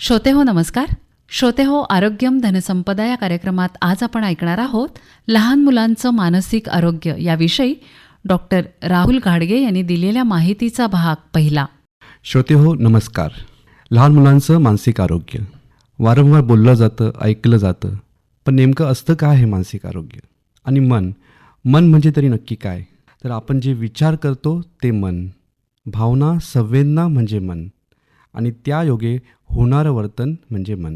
श्रोतेहो नमस्कार. श्रोतेहो आरोग्यम धनसंपदा या कार्यक्रमात आज आपण ऐकणार आहोत लहान मुलांचं मानसिक आरोग्य याविषयी डॉक्टर राहुल घाडगे यांनी दिलेल्या माहितीचा भाग पहिला. श्रोतेहो नमस्कार. लहान मुलांचं मानसिक आरोग्य वारंवार बोललं जातं, ऐकलं जातं, पण नेमकं असतं काय हे मानसिक आरोग्य? आणि मन म्हणजे तरी नक्की काय? तर आपण जे विचार करतो ते मन, भावना संवेदना म्हणजे मन, आणि त्या योगे होणारं वर्तन म्हणजे मन.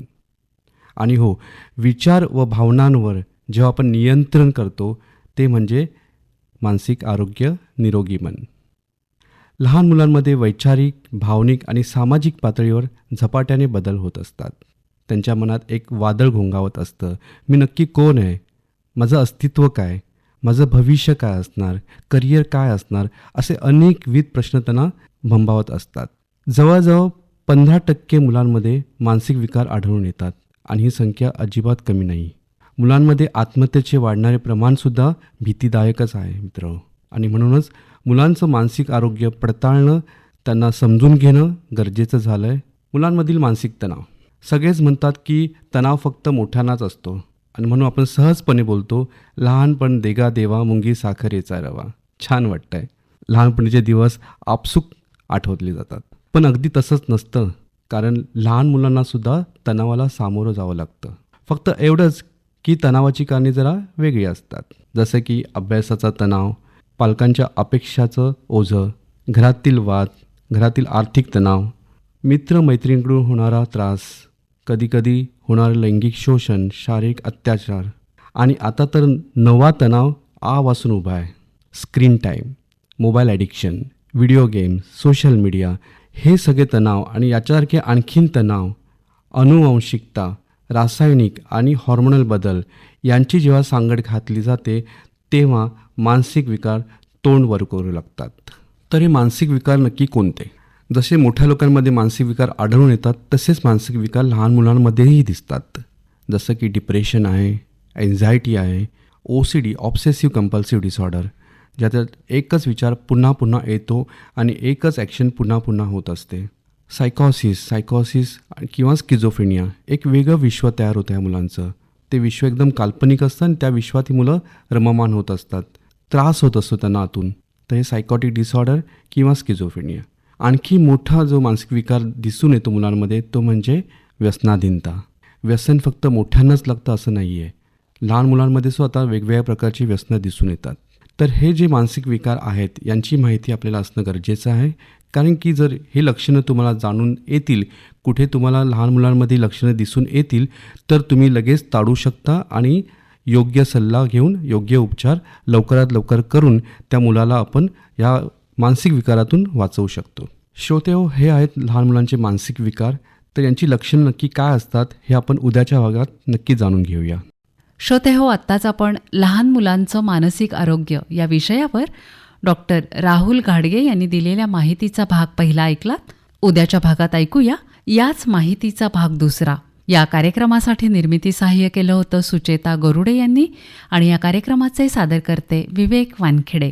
आणि हो, विचार व भावनांवर जेव्हा आपण नियंत्रण करतो ते म्हणजे मानसिक आरोग्य, निरोगी मन. लहान मुलांमध्ये वैचारिक, भावनिक आणि सामाजिक पातळीवर झपाट्याने बदल होत असतात. त्यांच्या मनात एक वादळ घोंगावत असतं. मी नक्की कोण आहे? माझं अस्तित्व काय? माझं भविष्य काय असणार? करिअर काय असणार? असे अनेकविध प्रश्न त्यांना भंबावत असतात. जवळजवळ 15% मुलांमध्ये मानसिक विकार आढळून येतात आणि ही संख्या अजिबात कमी नाही. मुलांमध्ये आत्महत्येचे वाढणारे प्रमाणसुद्धा भीतीदायकच आहे मित्र. आणि म्हणूनच मुलांचं मानसिक आरोग्य पडताळणं, त्यांना समजून घेणं गरजेचं झालं आहे. मुलांमधील मानसिक तणाव. सगळेच म्हणतात की तणाव फक्त मोठ्यांनाच असतो आणि म्हणून आपण सहजपणे बोलतो, लहानपण देगा देवा मुंगी साखरेचा रवा. छान वाटतं आहे. लहानपणीचे दिवस आपसूक आठवतले जातात. पण अगदी तसंच नसतं, कारण लहान मुलांनासुद्धा तणावाला सामोरं जावं लागतं. फक्त एवढंच की तणावाची कारणे जरा वेगळी असतात. जसं की अभ्यासाचा तणाव, पालकांच्या अपेक्षाचं ओझं, घरातील वाद, घरातील आर्थिक तणाव, मित्रमैत्रिणींकडून होणारा त्रास, कधीकधी होणारं लैंगिक शोषण, शारीरिक अत्याचार, आणि आता तर नवा तणाव वासून उभा आहे, screen time, mobile addiction, video games, social media. हे सगळे तणाव आणि याच्यासारखे आणखीन तणाव, अनुवांशिकता, रासायनिक आणि हॉर्मोनल बदल यांची जेव्हा सांगड घातली जाते तेव्हा मानसिक विकार तोंड वर करू लागतात. तर हे मानसिक विकार नक्की कोणते? जसे मोठ्या लोकांमध्ये मानसिक विकार आढळून येतात तसेच मानसिक विकार लहान मुलांमध्येही दिसतात. जसं की डिप्रेशन आहे, एन्झायटी आहे, OCD ऑब्सेसिव्ह कंपल्सिव्ह डिसऑर्डर, ज्याच्यात एकच विचार पुन्हा पुन्हा येतो आणि एकच ॲक्शन पुन्हा पुन्हा होत असते. सायकॉसिस किंवा स्किझोफ्रेनिया, एक वेगळं विश्व तयार होतं या मुलांचं. ते विश्व एकदम काल्पनिक असतं आणि त्या विश्वात ही मुलं रममाण होत असतात. त्रास होत असतो त्यांना आतून. तर हे सायकॉटिक डिसऑर्डर किंवा स्किझोफ्रेनिया. आणखी मोठा जो मानसिक विकार दिसून येतो मुलांमध्ये तो म्हणजे व्यसनाधीनता. व्यसन फक्त मोठ्यांनाच लागतं असं नाही आहे. लहान मुलांमध्ये सुद्धा आता वेगवेगळ्या प्रकारची व्यसनं दिसून येतात. तर हे जे मानसिक विकार आहेत यांची माहिती आपल्याला असणं गरजेचं आहे. कारण की जर हे लक्षणं तुम्हाला जाणून येतील, कुठे तुम्हाला लहान मुलांमध्ये लक्षणं दिसून येतील, तर तुम्ही लगेच टाळू शकता आणि योग्य सल्ला घेऊन योग्य उपचार लवकरात लवकर करून त्या मुलाला आपण या मानसिक विकारातून वाचवू शकतो. श्रोतेहो, हे आहेत लहान मुलांचे मानसिक विकार. तर यांची लक्षणं नक्की काय असतात हे आपण उद्याच्या भागात नक्की जाणून घेऊया. श्रोतेहो, आत्ताच आपण लहान मुलांचं मानसिक आरोग्य या विषयावर डॉक्टर राहुल घाडगे यांनी दिलेल्या माहितीचा भाग पहिला ऐकलात. उद्याच्या भागात ऐकूया याच माहितीचा भाग दुसरा. या कार्यक्रमासाठी निर्मिती सहाय्य केलं होतं सुचेता गरुडे यांनी आणि या कार्यक्रमाचे सादरकर्ते विवेक वानखेडे.